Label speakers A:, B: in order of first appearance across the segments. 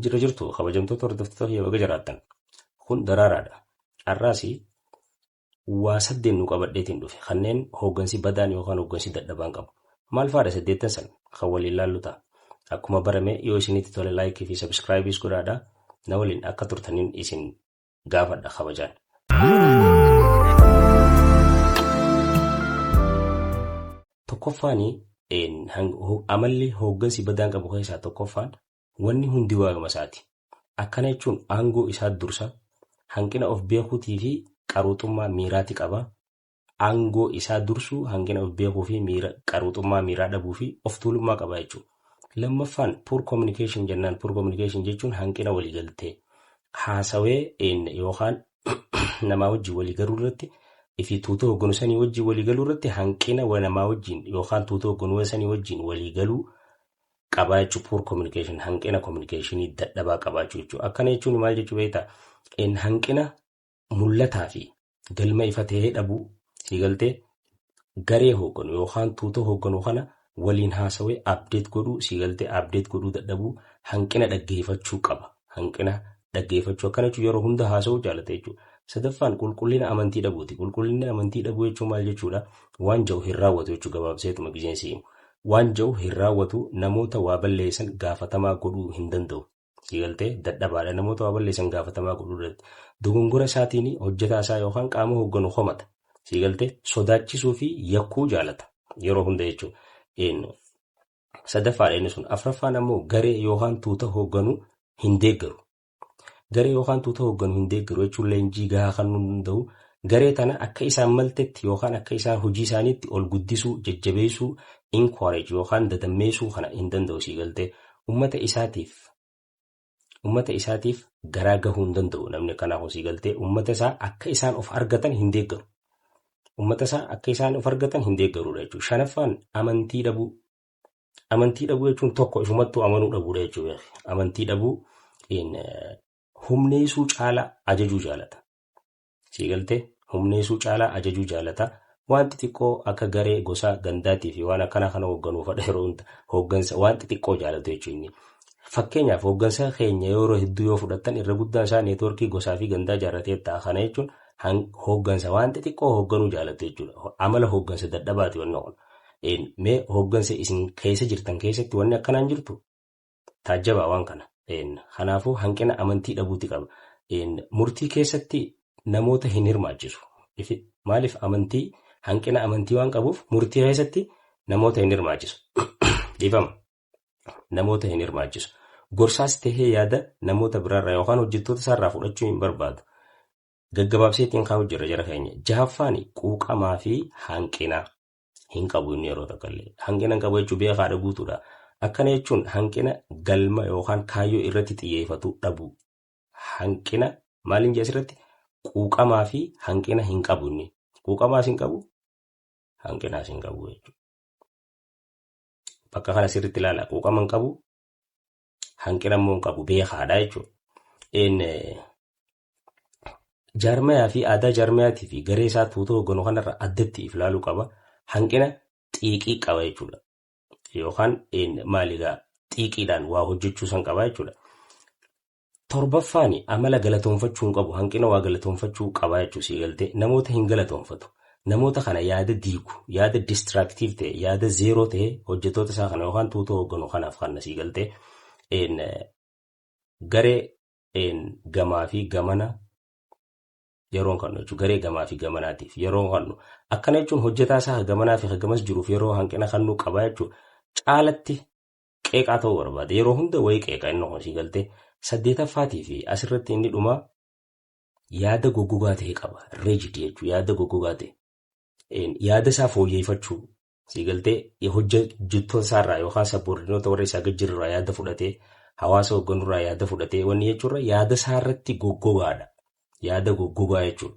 A: Jira jirtu kabajamtoota hordoftoota yoo jiraattan kun daraaraadha. Har'aasi waa 8 nu qabadheetiin dhufe kanneen hooggansi badaan yookaan hooggansi dadhabaan qabu. Maal faadha 8 san kan waliin laallu ta'a. Akkuma barame yoo isinitti tole laayikii fi sabskiraayibiis godhaadha. Na waliin akka turtaniin isin gaafadha kabajaan. Tokkoffaani amalli hooggansi badaan qabu keessaa tokkoffaan wanni hundi waagama isaati. Akkana jechuun aangoo isaa dursa hanqina of beekuutii fi qaruuxummaa miiraati qaba. Aangoo isaa dursu hanqina of beekuu fi qaruuxummaa miiraa dhabuu fi of tuulummaa qaba jechuudha. Lammaffaan poor communication jennaan. Poor communication jechuun hanqina waliigaltee haasawee yookaan namaa wajjin waliigaluu irratti fi tuuta hoogganuu sanii wajjin waliigaluu irratti hanqina namaa wajjin yookaan tuuta hoogganuu sanii wajjin waliigaluu qabaa jechuudha. Poor communication hanqina communicationii dadhabaa qabaachuu jechuudha. Akkana jechuun maal jechuu beektaa? Hanqina mul'ataa fi galma ifa ta'ee dhabuu siigaltee garee hoogganu yookaan tuuta hoogganuu kana waliin haasawee abdeet godhuu siigaltee abdeet godhuu dadhabuu hanqina dhaggeeffachuu qaba. Hanqina dhaggeeffachuu akkana jechuun yeroo hunda haasawuu jaalata jechuudha. Sadaffaan qulqullina amantii dhabuuti. Qulqullina amantii dhabuu jechuun maal jechuudha? Waan jiru hin raawwatu jechuudha gabaabseetuma giseensi himu. Waan jiru hin raawwatu namoota waa balleessan gaafatamaa godhuu hin danda'u. Siigaltee dadhabaadha namoota waa balleessan gaafatamaa godhuu danda'u. Dogongora isaatiin hojjetaa isaa yookaan qaama hoogganu homata. Siigaltee sodaachisuu fi yakkuu jaalata yeroo hunda jechuudha. Sadaffaadha inni sun. Afraffaan ammoo garee yookaan tuuta hoogganuu hin deeggaru. Garee yookaan tuuta hoogganuu hin deeggaru jechuun leenjii gahaa kan nu danda'u. Garee tana akka isaan maltetti yookaan akka isaan hojii isaaniitti ol guddisuu, jajjabeessuu, encourage yookaan dadammeessuu kana hin danda'u siigaltee uummata isaatiif garaa gahuu hin danda'u namni kanaaf siigaltee uummata isaa akka isaan of argatan hin deeggaru. Uummata isaa akka isaan of argatan hin deeggarudha jechuudha. Shanaffaan amantii dhabuu. Amantii dhabuu jechuun tokko isumattuu amanuu dhabuudha jechuudha. Amantii dhabuu humneessuu caalaa ajajuu jaalata. Siigaltee humneessuu caalaa ajajuu jaalata. Wanti xiqqoo akka garee gosa gandaatii fi waan akkana kana hoogganuufadha yeroo hunda hooggansa wanti xiqqoo jaalatu jechuudha. Fakkeenyaaf hooggansa keenya yeroo hedduu yoo fudhattan irra guddaan isaa neetwoorkii gosaa fi gandaa jaarratee ta'a. Kana jechuun hooggansa wanti xiqqoo hoogganuu jaalatu jechuudha. Amala hooggansa dadhabaati wanni kun. Mee hooggansa isin keessa jirtan keessatti wanni akkanaan jirtu taajjabaa waan kana. Kanaafuu hanqina amantii dhabuuti qaba. Murtii keessatti namoota hin hirmaachisu. Maaliif hanqina amantii waan qabuuf murtii keessatti namoota hin hirmaachisu. Dhiifama. Namoota hin hirmaachisu. Gorsaas tahee yaada namoota biraarraa yookaan hojjettoota isaarraa fudhachuu hin barbaadu. Gaggabaabseetiin kaa'u jira jara keenya. Jahaffaan quuqamaa fi hanqina hin qabu inni yeroo takkaallee. Hanqina qabu jechuun beekaadha guutuudha. Akkana jechuun hanqina galma yookaan kaayyoo irratti xiyyeeffatu dhabu. Hanqina maaliin jedhas irratti quuqamaa fi hanqina hin qabu inni. Quuqamaas hin qabu, hanqinaas hin qabu jechuudha. Bakka kana sirriitti ilaala. Quuqama hin qabu, hanqina immoo hin qabu beekaadha jechuudha. Jaarmayaa fi aadaa jaarmayaatii fi garee isaa tuuta hoogganuu kanarra addatti ilaaluu qaba. Hanqina xiiqii qaba jechuudha. Yookaan maaligaa xiiqiidhaan waa hojjechuu san qaba jechuudha. Torbaffaan amala galatoonfachuu hin qabu. Hanqina waa galatoonfachuu qaba jechuudha siigaltee. Namoota hin galatoonfatu. Namoota kana yaada diigu, yaada distraaktiif ta'e, yaada zeeroo ta'e hojjettoota isaa kana yookaan tuuta hoogganuu kanaaf kan siigaltee garee gamaa fi gamana yeroon kannu jechuudha. Garee gamaa fi gamanaatiif yeroo kannu akkana jechuun hojjetaa isaa gamanaa fi gamas jiruuf yeroo hanqina kannuu qaba jechuudha. Caalatti qeeqaa ta'uu barbaada. Yeroo hunda wayii qeeqaa inni kun siigaltee. 8ffaatii fi asirratti inni dhuma yaada goggogaa ta'e qaba. Rigid jechuudha. Yaada goggogaa ta'e. Yaada isaa fooyyeffachuu siigaltee hojjettoota isaarraa yookaan sabboordinoota warra isaa gajjirraa yaada fudhatee hawaasa hoogganurraa yaada fudhatee wanni jechuudha yaada isaarratti goggogaadha. Yaada goggogaa jechuudha.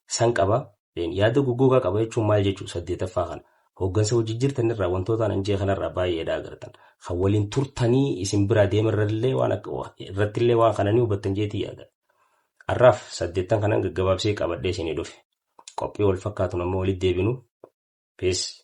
A: San qaba. Yaada goggogaa qaba jechuun maal jechuudha 8ffaa kana. Hooggansa hojii jirtan irraa wantootaan anjee kanarraa baay'eedha agartan. Kan waliin turtanii isin biraa deemarrallee irrattillee waan kananii hubattan jeetii yaada. Har'aaf 8 kanan gaggabaabsee qabadhee isinii dhufe. Qophii wal fakkaatu nama walitti deebinu. Peace.